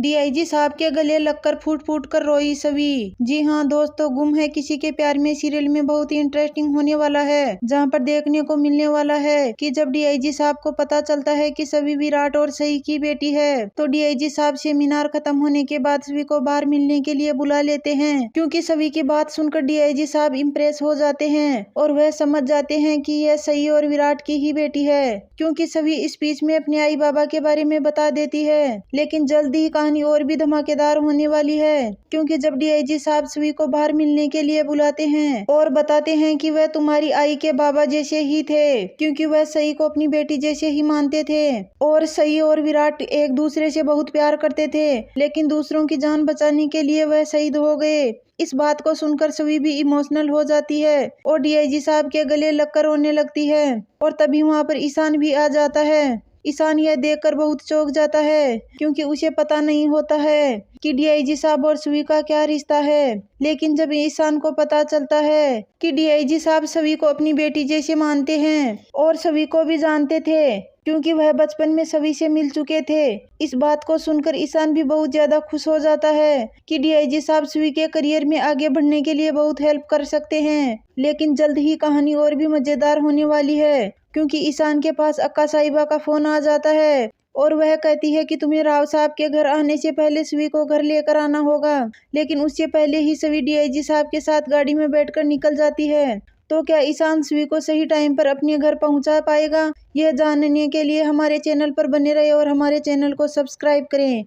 DIG साहब के गले लगकर फूट फूट कर रोई सवी। जी हाँ दोस्तों, गुम है किसी के प्यार में सीरियल में बहुत ही इंटरेस्टिंग होने वाला है, जहाँ पर देखने को मिलने वाला है कि जब डीआईजी साहब को पता चलता है कि सवी विराट और सई की बेटी है, तो डीआईजी साहब सेमिनार खत्म होने के बाद सवी को बाहर मिलने के लिए बुला लेते हैं, क्योंकि सवी की बात सुनकर डीआईजी साहब इम्प्रेस हो जाते हैं और वह समझ जाते हैं कि यह सई और विराट की ही बेटी है, क्योंकि सवी स्पीच में अपने आई बाबा के बारे में बता देती है। लेकिन जल्दी ही कहानी और भी धमाकेदार होने वाली है, क्योंकि जब डीआईजी साहब सवी को बाहर मिलने के लिए बुलाते हैं और बताते हैं कि वह तुम्हारी आई के बाबा जैसे ही थे, क्योंकि वह सई को अपनी बेटी जैसे ही मानते थे और सई और विराट एक दूसरे से बहुत प्यार करते थे, लेकिन दूसरों की जान बचाने के लिए वह शहीद हो गए। इस बात को सुनकर सवी भी इमोशनल हो जाती है और डीआईजी साहब के गले लगकर रोने लगती है। और तभी वहाँ पर ईशान भी आ जाता है। ईशान यह देखकर बहुत चौंक जाता है, क्योंकि उसे पता नहीं होता है कि डीआईजी साहब और सवी का क्या रिश्ता है। लेकिन जब ईशान को पता चलता है कि डीआईजी साहब सवी को अपनी बेटी जैसे मानते हैं और सवी को भी जानते थे, क्योंकि वह बचपन में सभी से मिल चुके थे, इस बात को सुनकर ईशान भी बहुत ज्यादा खुश हो जाता है कि डीआईजी साहब सवी के करियर में आगे बढ़ने के लिए बहुत हेल्प कर सकते हैं। लेकिन जल्द ही कहानी और भी मजेदार होने वाली है, क्योंकि ईशान के पास अक्का साहिबा का फोन आ जाता है और वह कहती है कि तुम्हें राव साहब के घर आने से पहले सवी को घर लेकर आना होगा। लेकिन उससे पहले ही सवी डीआईजी साहब के साथ गाड़ी में बैठकर निकल जाती है। तो क्या ईशान सवी को सही टाइम पर अपने घर पहुंचा पाएगा? यह जानने के लिए हमारे चैनल पर बने रहे और हमारे चैनल को सब्सक्राइब करें।